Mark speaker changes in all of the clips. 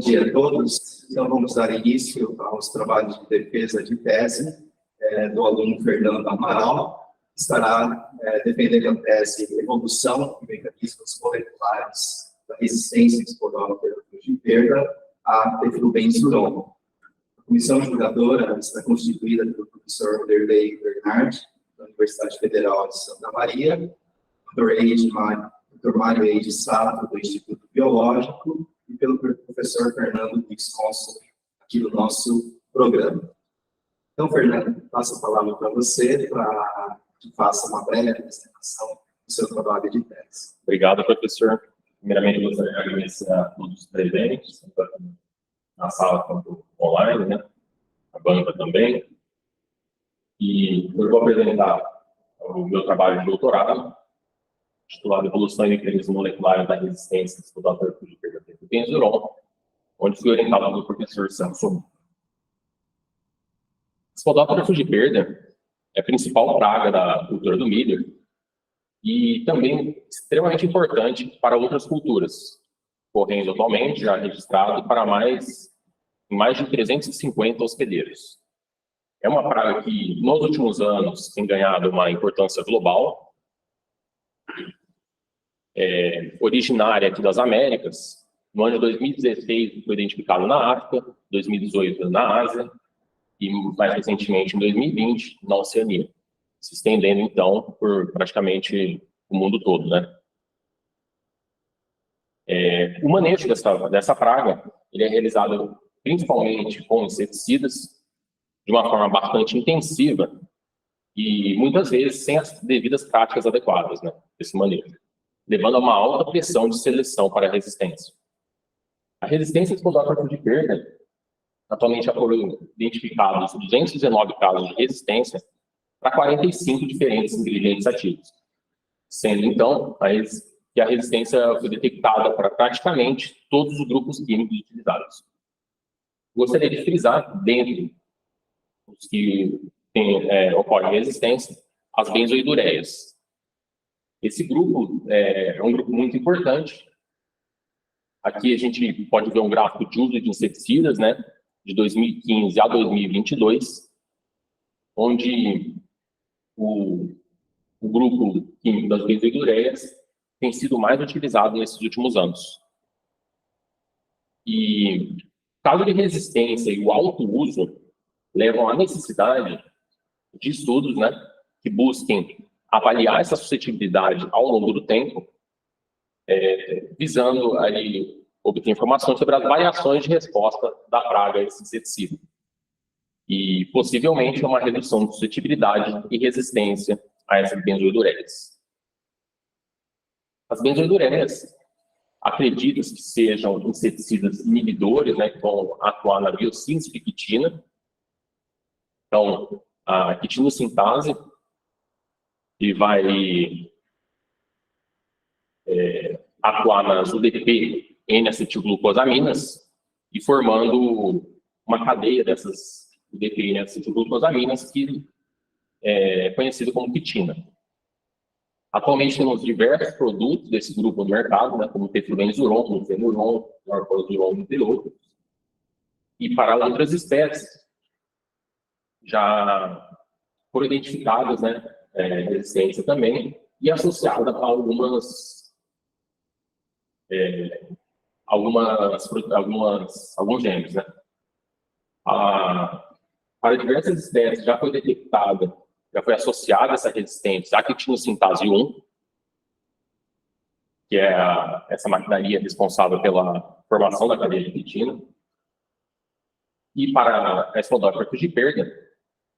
Speaker 1: dia a todos. Então, vamos dar início aos trabalhos de defesa de tese do aluno Fernando Amaral, que estará defendendo a tese Evolução de Mecanismos Moleculares da Resistência Esporófera de Perda a Teflubenzuron. A comissão julgadora está constituída pelo professor Vanderlei Bernard, da Universidade Federal de Santa Maria, Dr. Mário Eide Sato, do Instituto Biológico, e pelo professor Fernando Visconso, aqui do nosso programa. Então, Fernando, passo a palavra para você, para que faça uma breve apresentação do seu trabalho de tese.
Speaker 2: Obrigado, professor. Primeiramente, gostaria de agradecer a todos os presentes, tanto na sala quanto online, né? A banca também. E eu vou apresentar o meu trabalho de doutorado, titulado Evolução e Mecanismos Moleculares da Resistência Esporófera de Perda a Teflubenzuron, onde fui orientado pelo professor Samson. Esporófera de perda é a principal praga da cultura do milho e também extremamente importante para outras culturas, correndo atualmente já registrado para mais de 350 hospedeiros. É uma praga que, nos últimos anos, tem ganhado uma importância global, originária aqui das Américas. No ano de 2016 foi identificado na África, 2018 na Ásia e mais recentemente em 2020 na Oceania, se estendendo então por praticamente o mundo todo, né? O manejo dessa praga ele é realizado principalmente com inseticidas de uma forma bastante intensiva e muitas vezes sem as devidas práticas adequadas, né, desse manejo, levando a uma alta pressão de seleção para a resistência. A resistência esporófera de perda, atualmente já foram identificados 219 casos de resistência para 45 diferentes ingredientes ativos, sendo então que a resistência foi detectada para praticamente todos os grupos químicos utilizados. Gostaria de frisar, dentre os que ocorrem resistência, as benzoidureias. Esse grupo é um grupo muito importante. Aqui a gente pode ver um gráfico de uso de inseticidas, né, de 2015 a 2022, onde o grupo químico das benzoidureias tem sido mais utilizado nesses últimos anos. E o caso de resistência e o alto uso levam à necessidade de estudos, né, que busquem avaliar essa suscetibilidade ao longo do tempo, visando aí obter informações sobre as variações de resposta da praga a esse inseticida. E possivelmente uma redução de suscetibilidade e resistência a essas benzoidureias. As benzoidureias acredita-se que sejam inseticidas inibidores, né, que vão atuar na biossíntese de quitina. Então, a quitinosintase que vai atuar nas UDP N-acetilglucosaminas e formando uma cadeia dessas UDP N-acetilglucosaminas que é conhecido como quitina. Atualmente temos diversos produtos desse grupo no mercado, né, como teflubenzuron, fenuron, norcozuron, entre outros. E para outras espécies já foram identificadas, né, resistência também, e associada a alguns genes, né. Para diversas espécies já foi detectada, já foi associada essa resistência à quitinosintase 1, que é essa maquinaria responsável pela formação da cadeia de quitina. E para a esporófera de perda,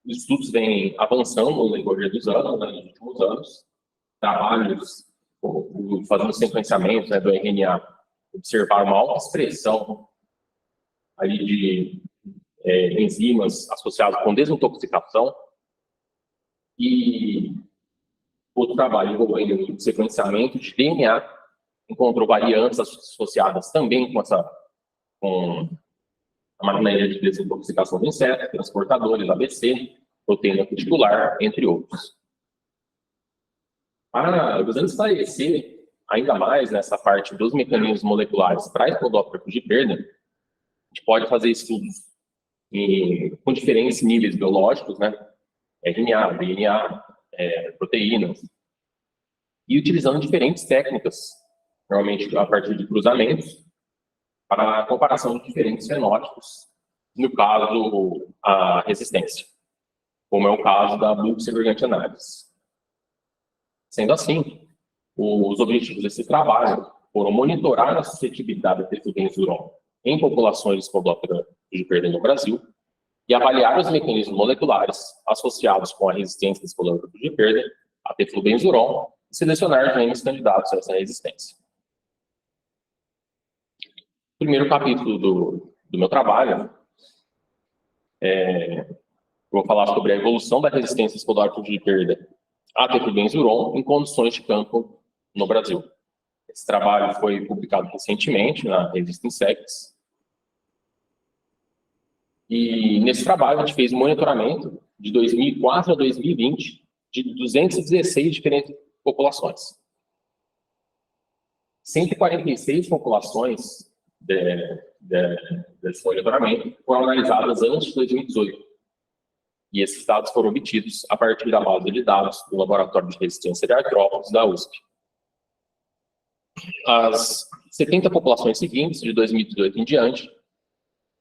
Speaker 2: os estudos vêm avançando no decorrer dos anos, né, nos últimos anos. Trabalhos fazendo sequenciamento, né, do RNA, observaram uma alta expressão ali de enzimas associadas com desintoxicação. E outro trabalho envolvendo o sequenciamento de DNA encontrou variantes associadas também com a maquinaria de desintoxicação do inseto, transportadores, ABC, proteína reticular, entre outros. Precisando esclarecer ainda mais nessa parte dos mecanismos moleculares para a esporófera de perda, gente pode fazer estudos com diferentes níveis biológicos, né? RNA, DNA, proteínas, e utilizando diferentes técnicas, normalmente a partir de cruzamentos, para a comparação de diferentes fenótipos, no caso, a resistência, como é o caso da Bulk Segregante Analysis. Sendo assim, os objetivos desse trabalho foram monitorar a suscetibilidade da teflubenzuron em populações de Spodoptera fujiperda no Brasil e avaliar os mecanismos moleculares associados com a resistência da Spodoptera fujiperda a teflubenzuron e selecionar genes candidatos a essa resistência. O primeiro capítulo do meu trabalho vou falar sobre a evolução da resistência Spodoptera fujiperda a teflubenzuron em condições de campo no Brasil. Esse trabalho foi publicado recentemente na revista Insects. E nesse trabalho a gente fez um monitoramento de 2004 a 2020 de 216 diferentes populações. 146 populações desse monitoramento foram analisadas antes de 2018. E esses dados foram obtidos a partir da base de dados do Laboratório de Resistência de Artrópodes da USP. As 70 populações seguintes, de 2018 em diante,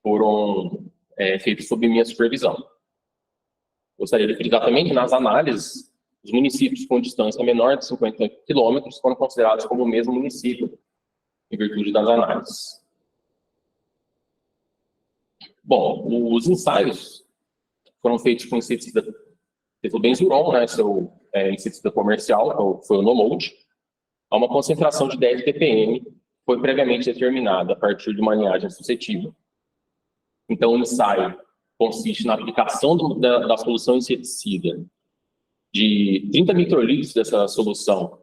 Speaker 2: foram feitas sob minha supervisão. Gostaria de frisar também que nas análises, os municípios com distância menor de 50 quilômetros foram considerados como o mesmo município, em virtude das análises. Bom, os ensaios foram feitos com inseticida teflubenzuron, né, seu inseticida comercial, foi o Nomode, a uma concentração de 10 ppm, foi previamente determinada a partir de uma linhagem suscetível. Então, o ensaio consiste na aplicação da solução inseticida de 30 microlitros dessa solução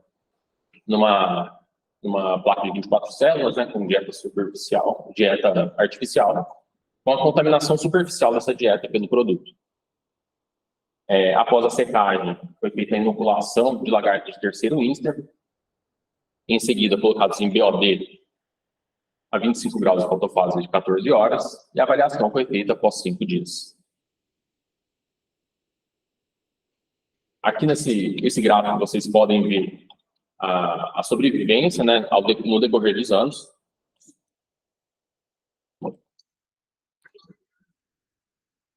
Speaker 2: numa placa de 24 células, né, com dieta artificial, com a contaminação superficial dessa dieta pelo produto. Após a secagem, foi feita a inoculação de lagartos de terceiro Inster, em seguida colocados em BOD a 25 graus de fotofase de 14 horas, e a avaliação foi feita após 5 dias. Aqui nesse gráfico vocês podem ver a sobrevivência, né, no decorrer dos anos.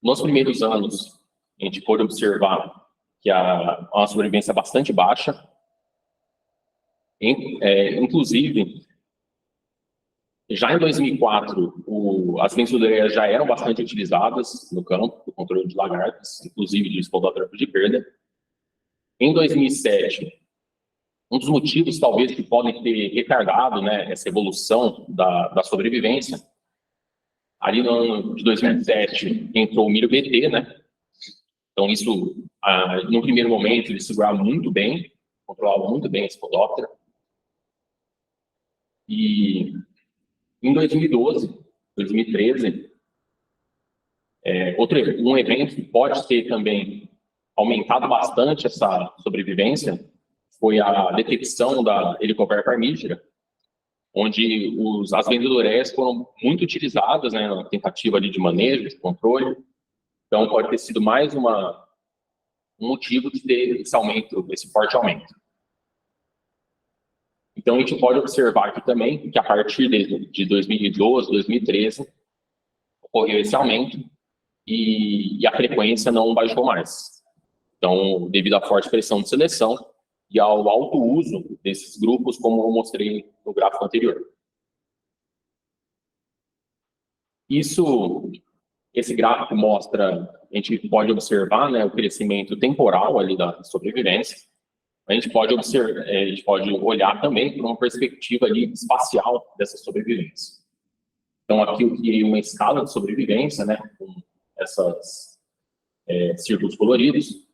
Speaker 2: Nos primeiros anos, a gente pôde observar que há uma sobrevivência bastante baixa. Inclusive, já em 2004, as benzoileias já eram bastante utilizadas no campo, do controle de lagartos, inclusive de Spodoptera fujiperda. Em 2007, um dos motivos, talvez, que podem ter retardado, né, essa evolução da sobrevivência, ali no ano de 2007, entrou o milho BT, né? Então, isso, no primeiro momento, ele segurava muito bem, controlava muito bem a Spodoptera. E em 2012, 2013, um evento que pode ter também aumentado bastante essa sobrevivência foi a detecção da Helicobacter parmígera, onde as benzoileias foram muito utilizadas, né, na tentativa ali de manejo, de controle. Então, pode ter sido mais um motivo de ter esse forte aumento. Então, a gente pode observar aqui também que a partir de 2012, 2013, ocorreu esse aumento e a frequência não baixou mais. Então, devido à forte pressão de seleção e ao alto uso desses grupos, como eu mostrei no gráfico anterior. Esse gráfico mostra, a gente pode observar, né, o crescimento temporal ali da sobrevivência. A gente pode olhar também por uma perspectiva ali espacial dessa sobrevivência. Então, aqui eu criei uma escala de sobrevivência, né, com esses círculos coloridos,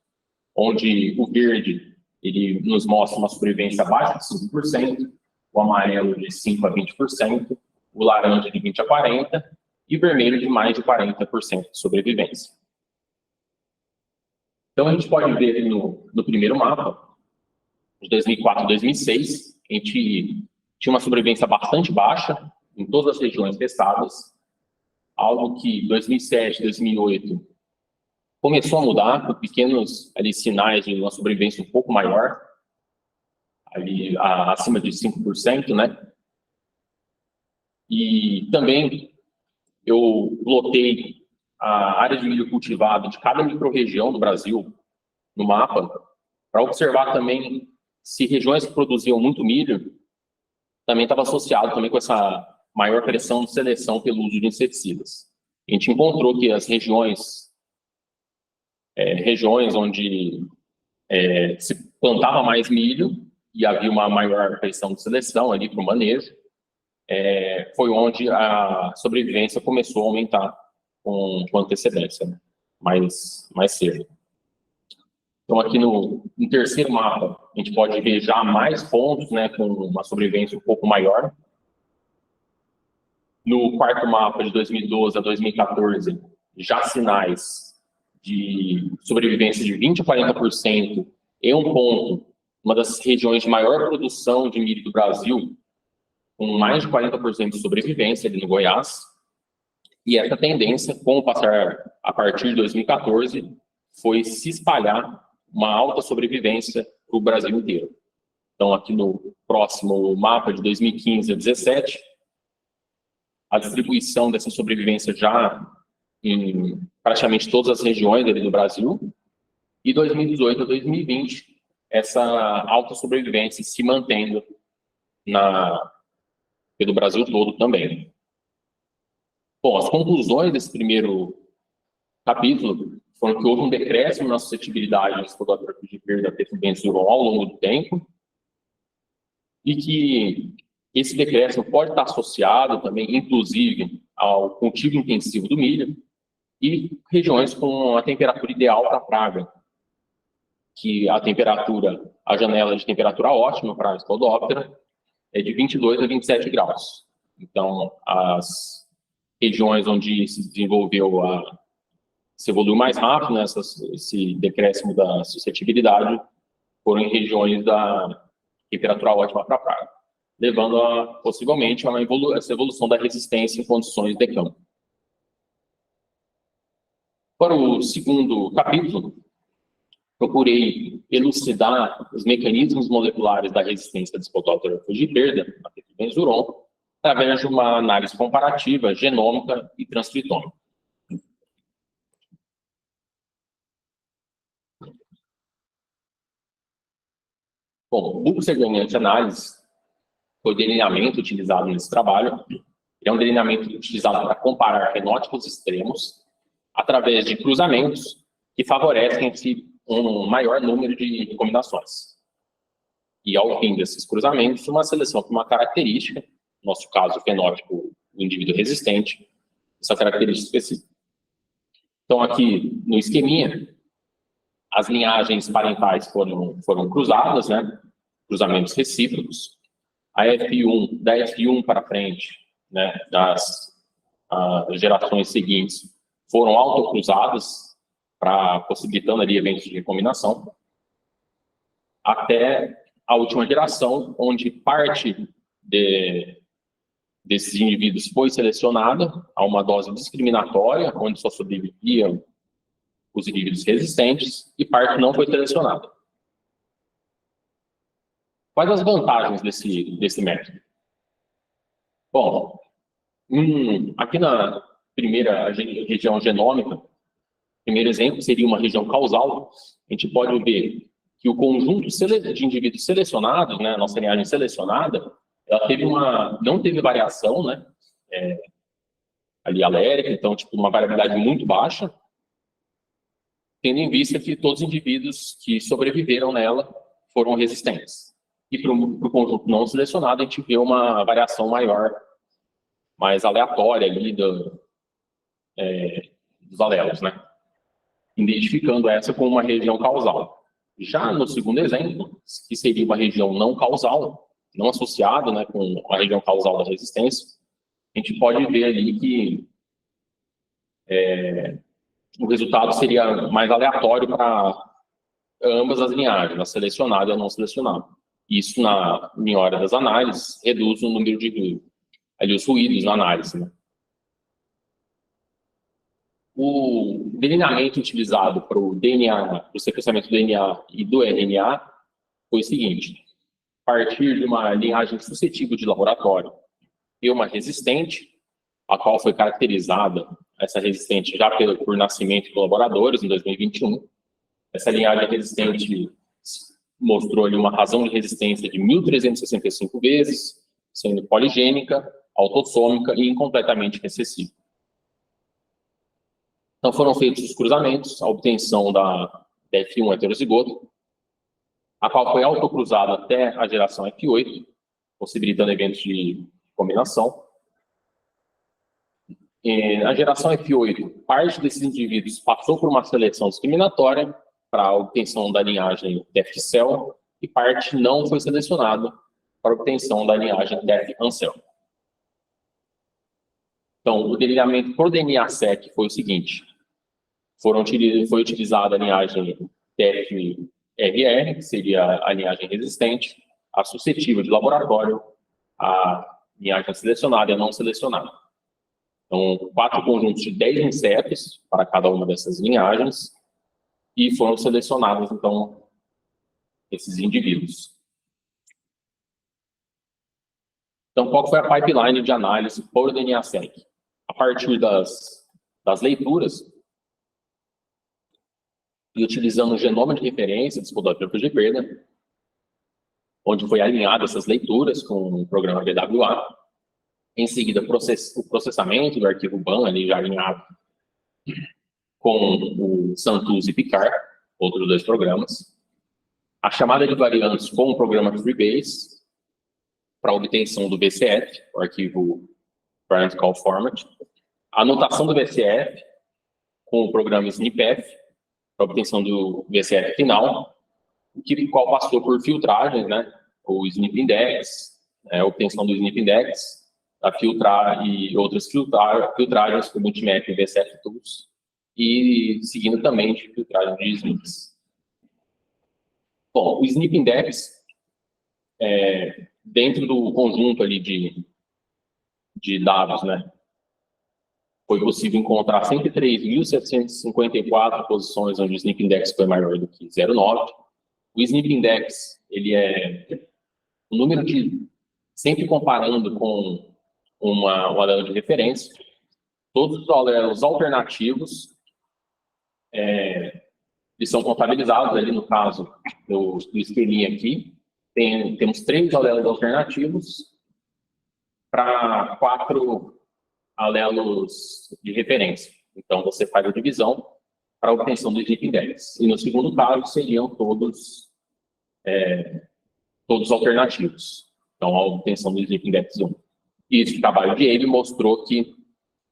Speaker 2: onde o verde ele nos mostra uma sobrevivência abaixo de 5%, o amarelo de 5% a 20%, o laranja de 20% a 40% e o vermelho de mais de 40% de sobrevivência. Então, a gente pode ver no primeiro mapa, de 2004 a 2006, a gente tinha uma sobrevivência bastante baixa em todas as regiões testadas. algo que 2007, 2008 começou a mudar, com pequenos ali, sinais de uma sobrevivência um pouco maior, ali acima de 5%, né? E também eu lotei a área de milho cultivado de cada microrregião do Brasil no mapa, para observar também se regiões que produziam muito milho também estava associado também com essa maior pressão de seleção pelo uso de inseticidas. A gente encontrou que as regiões onde se plantava mais milho e havia uma maior pressão de seleção ali para o manejo, foi onde a sobrevivência começou a aumentar com antecedência, né? mais cedo. Então, aqui no terceiro mapa, a gente pode ver já mais pontos, né, com uma sobrevivência um pouco maior. No quarto mapa, de 2012 a 2014, já sinais de sobrevivência de 20% a 40% em um ponto, uma das regiões de maior produção de milho do Brasil, com mais de 40% de sobrevivência ali no Goiás. E essa tendência, com o passar a partir de 2014, foi se espalhar uma alta sobrevivência para o Brasil inteiro. Então, aqui no próximo mapa, de 2015 a 2017, a distribuição dessa sobrevivência já em praticamente todas as regiões ali do Brasil, e 2018 a 2020, essa alta sobrevivência se mantendo pelo Brasil todo também. Bom, as conclusões desse primeiro capítulo foram que houve um decréscimo na suscetibilidade dos produtores de perda de benzurol ao longo do tempo, e que esse decréscimo pode estar associado também, inclusive, ao cultivo intensivo do milho e regiões com a temperatura ideal para a praga, que a janela de temperatura ótima para a Spodoptera é de 22 a 27 graus. Então, as regiões onde se evoluiu mais rápido, né, esse decréscimo da suscetibilidade, foram em regiões da temperatura ótima para a praga, levando possivelmente a essa evolução da resistência em condições de campo. Para o segundo capítulo, procurei elucidar os mecanismos moleculares da resistência de Spodoptera frugiperda a benzuron, através de uma análise comparativa, genômica e transcriptômica. Bom, o bulbo segmentar análise foi o delineamento utilizado nesse trabalho. É um delineamento utilizado para comparar fenótipos extremos através de cruzamentos que favorecem um maior número de combinações. E, ao fim desses cruzamentos, uma seleção por uma característica, no nosso caso, o fenótipo do indivíduo resistente, essa característica específica. Então, aqui no esqueminha, as linhagens parentais foram cruzadas, né? Cruzamentos recíprocos. Da F1 para frente, né, das gerações seguintes, foram autocruzadas, possibilitando ali eventos de recombinação, até a última geração, onde parte desses indivíduos foi selecionada a uma dose discriminatória, onde só sobreviviam os indivíduos resistentes, e parte não foi selecionada. Quais as vantagens desse método? Bom, aqui na primeira região genômica, primeiro exemplo seria uma região causal. A gente pode ver que o conjunto de indivíduos selecionados, né, a nossa linhagem selecionada, ela não teve variação, né, ali alérica, então, tipo, uma variabilidade muito baixa, tendo em vista que todos os indivíduos que sobreviveram nela foram resistentes. E para o conjunto não selecionado, a gente vê uma variação maior, mais aleatória ali dos alelos, né? Identificando essa como uma região causal. Já no segundo exemplo, que seria uma região não causal, não associada, né, com a região causal da resistência, a gente pode ver ali que o resultado seria mais aleatório para ambas as linhagens, a selecionada e a não selecionada. Isso, em hora das análises, reduz o número de os ruídos na análise, né? O delineamento utilizado para o DNA, para o sequenciamento do DNA e do RNA, foi o seguinte: a partir de uma linhagem suscetível de laboratório e uma resistente, a qual foi caracterizada, essa resistente, já por nascimento de colaboradores, em 2021. Essa linhagem resistente mostrou ali uma razão de resistência de 1.365 vezes, sendo poligênica, autossômica e incompletamente recessiva. Então, foram feitos os cruzamentos, a obtenção da F1 heterozigoto, a qual foi autocruzada até a geração F8, possibilitando eventos de combinação. Na geração F8, parte desses indivíduos passou por uma seleção discriminatória para a obtenção da linhagem Def-Cell e parte não foi selecionada para a obtenção da linhagem Def-Ancel. Então, o delineamento por DNA-seq foi o seguinte: foi utilizada a linhagem Def-RR, que seria a linhagem resistente, a suscetível de laboratório, a linhagem selecionada e a não selecionada. Então, 4 conjuntos de 10 insetos para cada uma dessas linhagens, e foram selecionados, então, esses indivíduos. Então, qual foi a pipeline de análise por DNA-seq? A partir das leituras, e utilizando o genoma de referência do Spodopteropus de Perda, onde foi alinhado essas leituras com o programa VWA. Em seguida, o processamento do arquivo BAM, ali já alinhado com o Santus e Picard, outros 2 programas. A chamada de variantes com o programa Freebase, para obtenção do VCF, o arquivo Variant Call Format. A anotação do VCF com o programa SNPF, para obtenção do VCF final, o qual passou por filtragens, né? O SNP Index, a obtenção do SNP Index, a filtrar e outras filtragens como Multimap e VCF Tools, e seguindo também de filtragem de SNPs. Bom, o SNP Index, dentro do conjunto ali de dados, né, foi possível encontrar 103.754 posições onde o SNP Index foi maior do que 0,9. O SNP Index, ele é o número de, sempre comparando com um alelo de referência, todos os alelos alternativos, eles são contabilizados ali, no caso do esqueminha aqui. Temos 3 alelos alternativos para 4 alelos de referência. Então, você faz a divisão para a obtenção do SNP Index. E no segundo caso, seriam todos alternativos. Então, a obtenção do SNP Index 1. E esse trabalho de ele mostrou que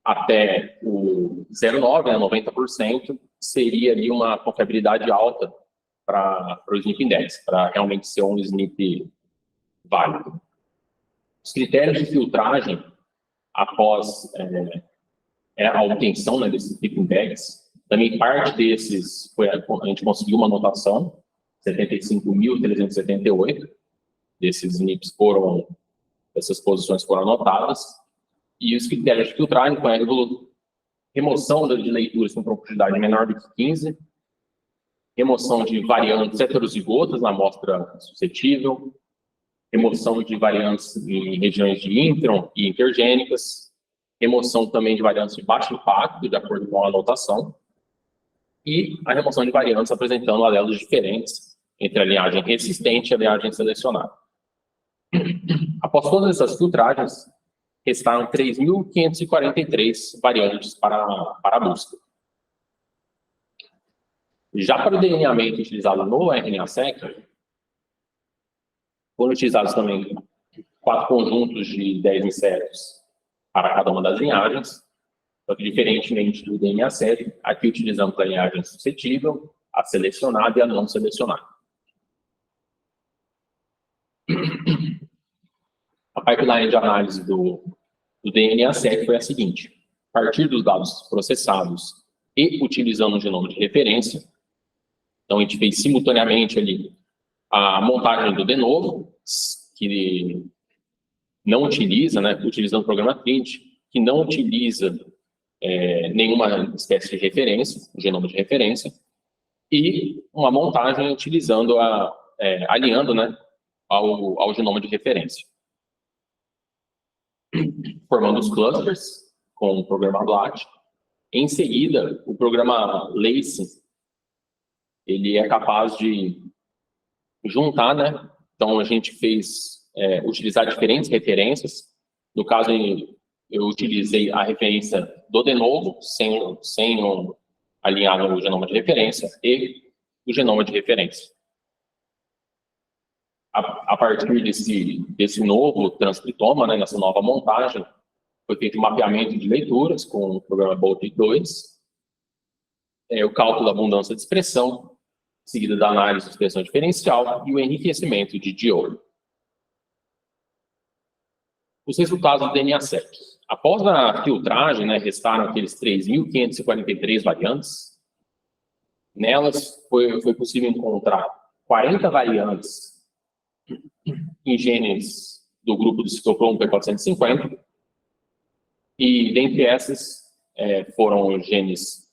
Speaker 2: até o 0,9, né, 90%, seria ali uma confiabilidade alta para o SNP Index, para realmente ser um SNP válido. Os critérios de filtragem após a obtenção, né, desse SNP Index, também parte desses, a gente conseguiu uma anotação, 75.378 desses SNPs essas posições foram anotadas, e os critérios de filtragem com a remoção de leituras com profundidade menor do que 15, remoção de variantes heterozigotas na amostra suscetível, remoção de variantes em regiões de intron e intergênicas, remoção também de variantes de baixo impacto, de acordo com a anotação, e a remoção de variantes apresentando alelos diferentes entre a linhagem resistente e a linhagem selecionada. Após todas essas filtragens, restaram 3.543 variantes para a busca. Já para o delineamento utilizado no RNA-seq, foram utilizados também 4 conjuntos de 10 insetos para cada uma das linhagens, só que diferentemente do DNA-seq, aqui utilizamos a linhagem suscetível, a selecionada e a não selecionada. A pipeline de análise do DNA-seq foi a seguinte: a partir dos dados processados e utilizando um genoma de referência, então a gente fez simultaneamente ali a montagem do de novo, que não utiliza, né, utilizando o programa Trinity, que não utiliza nenhuma espécie de referência, um genoma de referência, e uma montagem utilizando alinhando, né, ao genoma de referência, formando os clusters com o programa BLAT. Em seguida, o programa LACE, ele é capaz de juntar, né? Então, a gente fez utilizar diferentes referências. No caso, eu utilizei a referência do de novo, sem alinhar no genoma de referência, e o genoma de referência. A partir desse novo transcriptoma, né, nessa nova montagem, foi feito um mapeamento de leituras com o programa BOLT 2, o cálculo da abundância de expressão, seguida da análise de expressão diferencial e o enriquecimento de DIO. Os resultados do DNA-seq. Após a filtragem, né, restaram aqueles 3.543 variantes. Nelas, foi possível encontrar 40 variantes em genes do grupo do citocromo P450, e dentre essas foram genes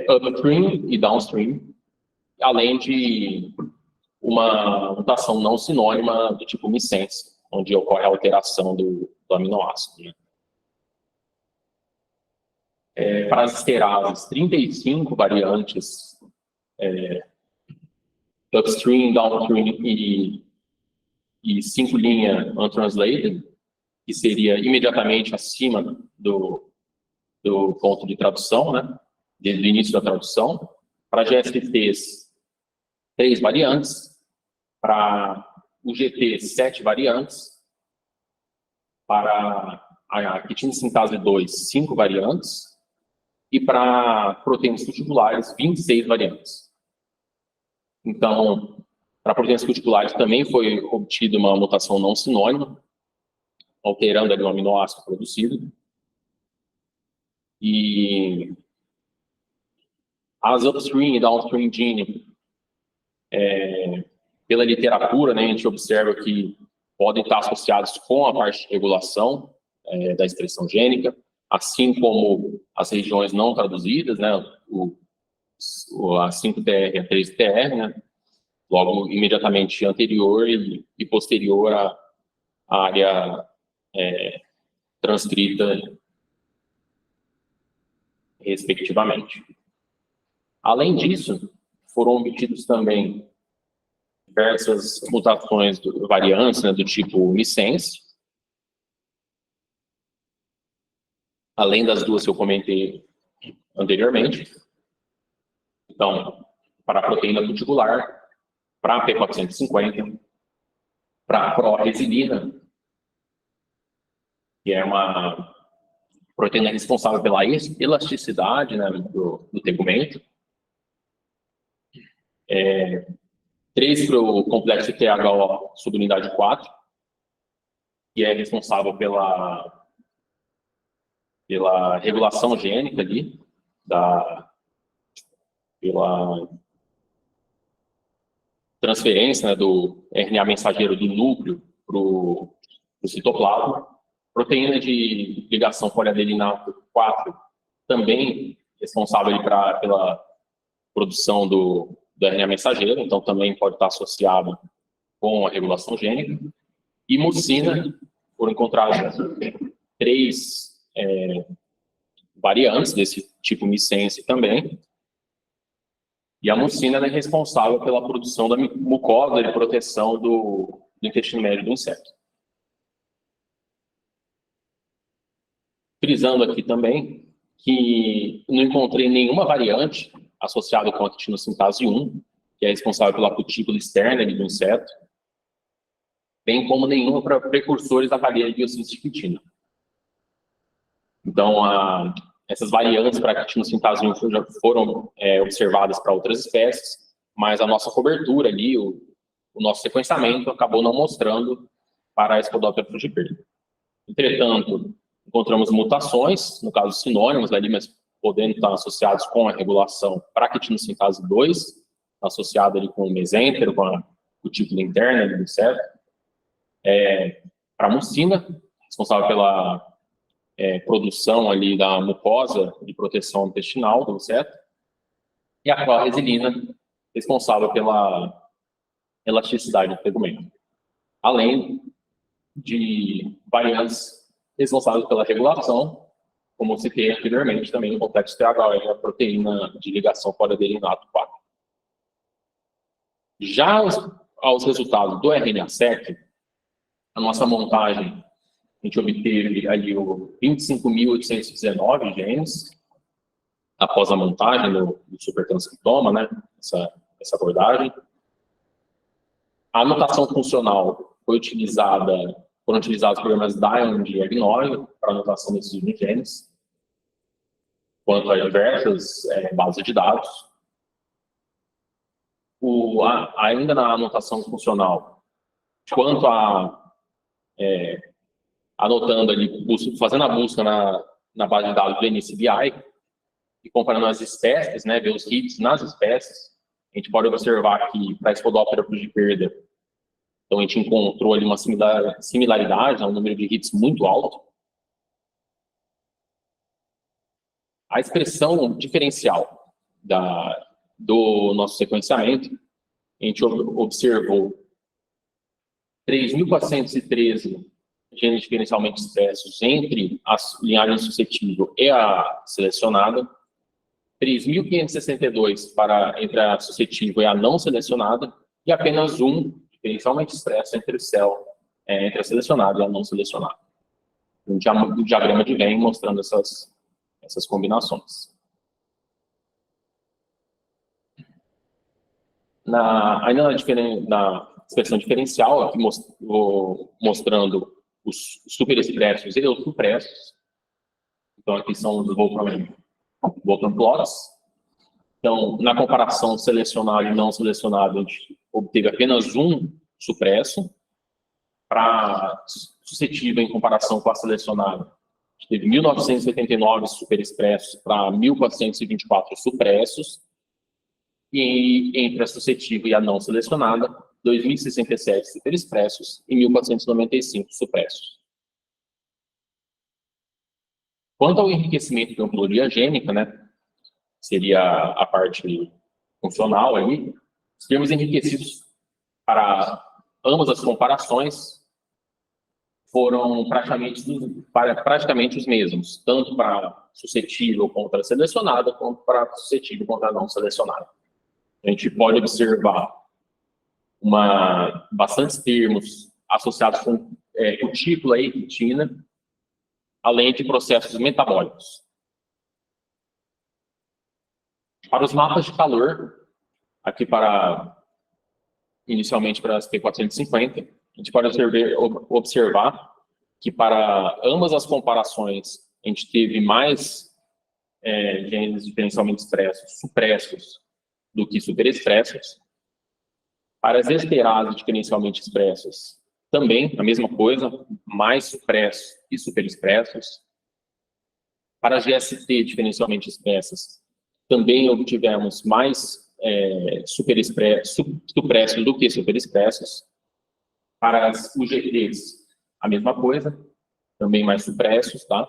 Speaker 2: upstream e downstream, além de uma mutação não sinônima do tipo missense, onde ocorre a alteração do aminoácido. Né? Para as esterases, 35 variantes upstream, downstream e 5 linhas untranslated, que seria imediatamente acima do ponto de tradução, né? Desde o início da tradução. Para GSTs, 3 variantes. Para o GT, 7 variantes. Para a quitina sintase 2, 5 variantes. E para proteínas cuticulares, 26 variantes. Então, para proteínas cuticulares também foi obtida uma mutação não sinônima, alterando ali o aminoácido produzido. E as upstream e downstream gene, pela literatura, né, a gente observa que podem estar associados com a parte de regulação da expressão gênica, assim como as regiões não traduzidas, né, a 5TR e a 3TR, né, logo imediatamente anterior e posterior à área transcrita, respectivamente. Além disso, foram obtidos também diversas mutações, variantes, né, do tipo missense, além das duas que eu comentei anteriormente. Então, para a proteína cuticular, para a P450, para a proresilina, que é uma proteína responsável pela elasticidade, né, do tegumento. 3 para o complexo THO subunidade 4, que é responsável pela regulação gênica ali, pela transferência, né, do RNA mensageiro do núcleo para o citoplasma. Proteína de ligação poliadeninato 4, também responsável pela produção do RNA mensageiro, então também pode estar associado com a regulação gênica. E mucina, foram encontradas 3 variantes desse tipo missense também. E a mucina é responsável pela produção da mucosa de proteção do intestino médio do inseto. Frisando aqui também que não encontrei nenhuma variante associada com a quitinocintase 1, que é responsável pela cutícula externa do inseto, bem como nenhuma para precursores da cadeia de biossíntese de quitina. Então, essas variantes para a quitinocintase 1 já foram observadas para outras espécies, mas a nossa cobertura ali, o nosso sequenciamento, acabou não mostrando para a Spodoptera frugiperda. Entretanto, encontramos mutações, no caso sinônimos ali, mas podendo estar associados com a regulação para a quitinocintase 2, associado ali com o mesêntero, com a cutícula interna do inseto. Para a mucina, responsável produção ali da mucosa de proteção intestinal do inseto, e a clorresilina, responsável pela elasticidade do tegumento, além de variantes responsáveis pela regulação, como eu citei anteriormente também no complexo THOL, a proteína de ligação fora-adelinato 4. Já aos resultados do RNA-seq, a nossa montagem, a gente obteve ali o 25.819 genes após a montagem do supertranscriptoma, né? Essa abordagem. A anotação funcional foram utilizados programas Dion de Ag9 para anotação desses genes, quanto a diversas bases de dados. Ainda na anotação funcional, quanto a anotando ali, fazendo a busca na base de dados do NCBI e comparando as espécies, né, ver os hits nas espécies, a gente pode observar que para a Spodoptera de perda, então a gente encontrou ali uma similaridade, um número de hits muito alto. A expressão diferencial do nosso sequenciamento, a gente observou 3.413 genes diferencialmente expressos entre a linhagem suscetível e a selecionada, 3.562 entre a suscetível e a não selecionada, e apenas um diferencialmente expresso entre a selecionada e a não selecionada. Um diagrama de Venn mostrando essas combinações. Ainda na expressão diferencial, aqui mostrando os superexpressos e os supressos. Então, aqui são os Voltron plots. Então, na comparação selecionado e não selecionado, a gente obteve apenas um supresso. Para suscetível, em comparação com a selecionada, a gente teve 1.989 superexpressos para 1.424 supressos. E entre a suscetível e a não selecionada, 2.067 superexpressos e 1.495 supressos. Quanto ao enriquecimento de oncologia gênica, né, seria a parte funcional aí, os termos enriquecidos para ambas as comparações foram praticamente os mesmos, tanto para suscetível contra a selecionada, quanto para suscetível contra a não selecionada. A gente pode observar bastantes termos associados com cutícula e retina, além de processos metabólicos. Para os mapas de calor, aqui inicialmente para as P450, a gente pode observar que para ambas as comparações, a gente teve mais genes diferencialmente expressos, supressos, do que superexpressos. Para as esterases diferencialmente expressas, também a mesma coisa, mais supressos e superexpressos. Para as GST diferencialmente expressas, também obtivemos mais supressos do que superexpressos. Para as UGTs, a mesma coisa, também mais supressos, tá?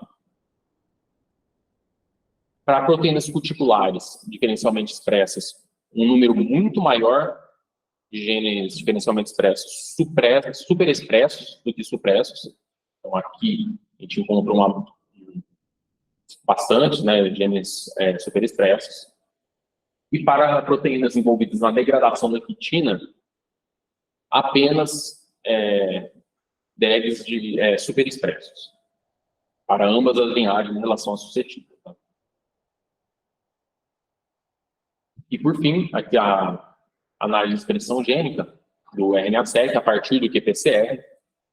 Speaker 2: Para proteínas cuticulares diferencialmente expressas, um número muito maior de genes diferencialmente expressos superexpressos do que supressos. Então, aqui a gente encontrou bastante, né, genes superexpressos. E para proteínas envolvidas na degradação da quitina, apenas DEGs superexpressos, para ambas as linhagens em relação à suscetível. Tá? E, por fim, aqui a análise de expressão gênica do RNA-seq a partir do qPCR.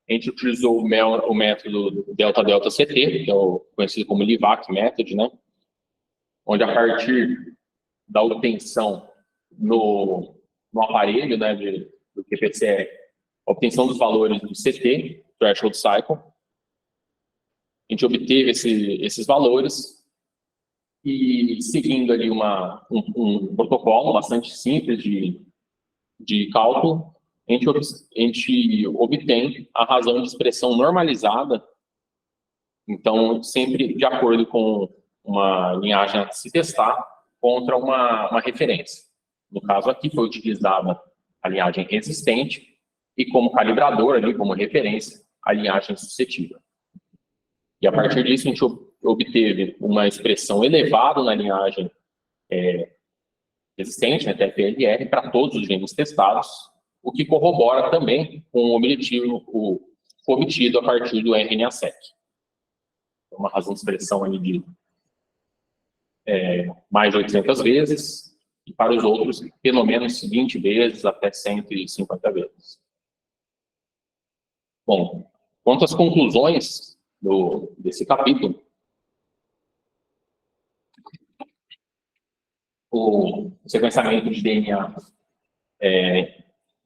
Speaker 2: A gente utilizou o método delta-delta-CT, que é o conhecido como LIVAC method, né? Onde, a partir da obtenção no aparelho, né, do qPCR, a obtenção dos valores do CT, Threshold Cycle, a gente obteve esses valores e, seguindo ali um protocolo bastante simples de cálculo, a gente obtém a razão de expressão normalizada Então, sempre de acordo com uma linhagem a se testar contra uma referência. No caso aqui, foi utilizada a linhagem resistente e como calibrador ali, como referência, a linhagem suscetível. E a partir disso, a gente obteve uma expressão elevada na linhagem resistente, né, TFLR, para todos os genes testados, o que corrobora também com o objetivo obtido a partir do RNA-seq. Uma razão de expressão ali de mais de 800 vezes, e para os outros, pelo menos 20 vezes, até 150 vezes. Bom, quanto às conclusões desse capítulo, o sequenciamento de DNA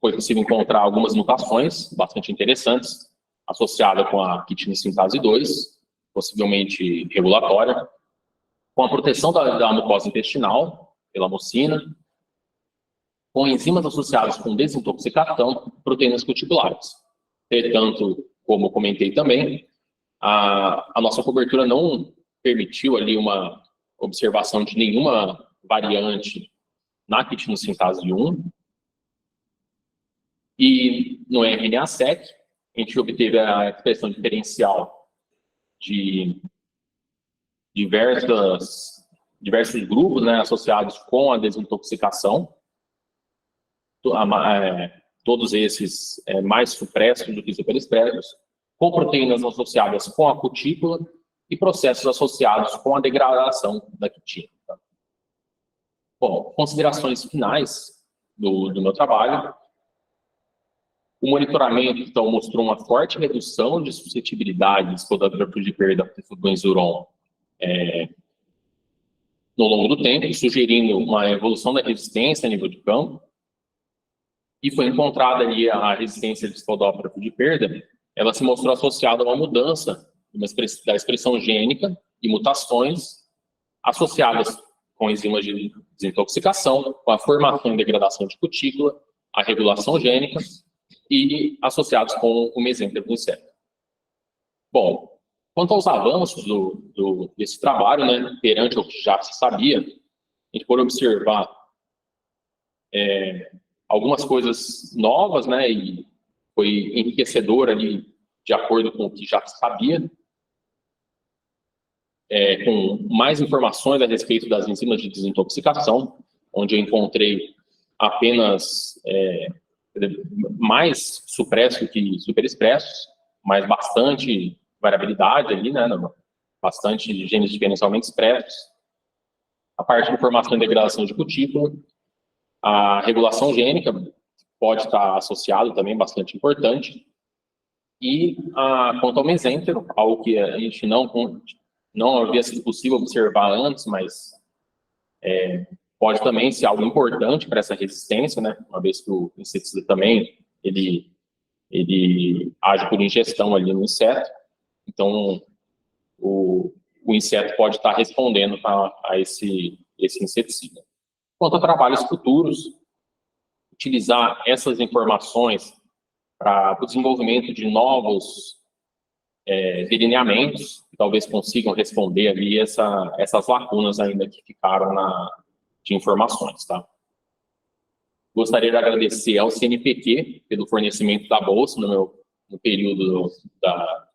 Speaker 2: foi possível encontrar algumas mutações bastante interessantes, associadas com a quitina sintase 2, possivelmente regulatória, com a proteção da mucosa intestinal pela mucina, com enzimas associadas com desintoxicação, proteínas cuticulares. Entretanto, como comentei também, a nossa cobertura não permitiu ali uma observação de nenhuma variante na quitinocintase 1. E no RNA-seq, a gente obteve a expressão diferencial de diversos grupos, né, associados com a desintoxicação, todos esses mais supressos do que superexpressos, com proteínas associadas com a cutícula e processos associados com a degradação da quitina. Tá? Bom, considerações finais do meu trabalho. O monitoramento, então, mostrou uma forte redução de suscetibilidade de spodógrafo de perda do benzuron no longo do tempo, sugerindo uma evolução da resistência a nível de campo. E foi encontrada ali a resistência de spodógrafo de perda, ela se mostrou associada a uma mudança da expressão gênica e mutações associadas com enzimas de desintoxicação, com a formação e degradação de cutícula, a regulação gênica, e associados com o mesêntero do inseto. Bom, quanto aos avanços desse trabalho, né, perante o que já se sabia, a gente pode observar algumas coisas novas, né, e foi enriquecedor ali, de acordo com o que já se sabia, com mais informações a respeito das enzimas de desintoxicação, onde eu encontrei apenas mais supressos que superexpressos, mas bastante variabilidade ali, né? Bastante genes diferencialmente expressos. A parte de formação e degradação de cutícula, a regulação gênica pode estar associado também, bastante importante. E quanto ao mesêntero, algo que a gente não havia sido possível observar antes, mas pode também ser algo importante para essa resistência, né? Uma vez que o inseticida também, ele age por ingestão ali no inseto. Então, o inseto pode estar respondendo a esse inseticida. Quanto a trabalhos futuros, utilizar essas informações para o desenvolvimento de novos delineamentos, que talvez consigam responder ali essas lacunas ainda que ficaram de informações, tá? Gostaria de agradecer ao CNPq pelo fornecimento da bolsa no período da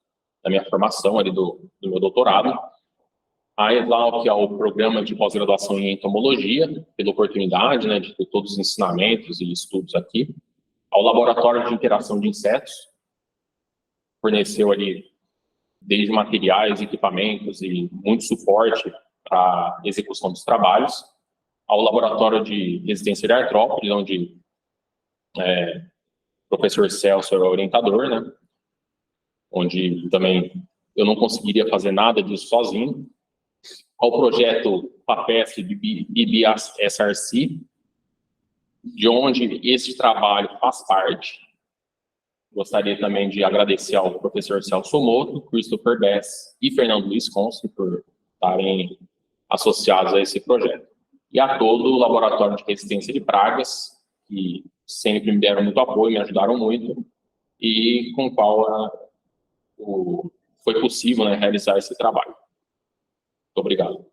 Speaker 2: minha formação, ali do meu doutorado, a ESAL, que é o programa de pós-graduação em entomologia, pela oportunidade, né, de ter todos os ensinamentos e estudos aqui, ao Laboratório de Interação de Insetos, forneceu ali desde materiais, equipamentos e muito suporte para a execução dos trabalhos, ao Laboratório de Resistência de Artrópodes, onde o professor Celso era o orientador, né? Onde também eu não conseguiria fazer nada disso sozinho, ao projeto PAPESC de BBSRC, de onde esse trabalho faz parte. Gostaria também de agradecer ao professor Celso Moto, Christopher Bess e Fernando Luiz Conce por estarem associados a esse projeto. E a todo o Laboratório de Resistência de Pragas, que sempre me deram muito apoio, me ajudaram muito, e com o qual foi possível, né, realizar esse trabalho. Muito obrigado.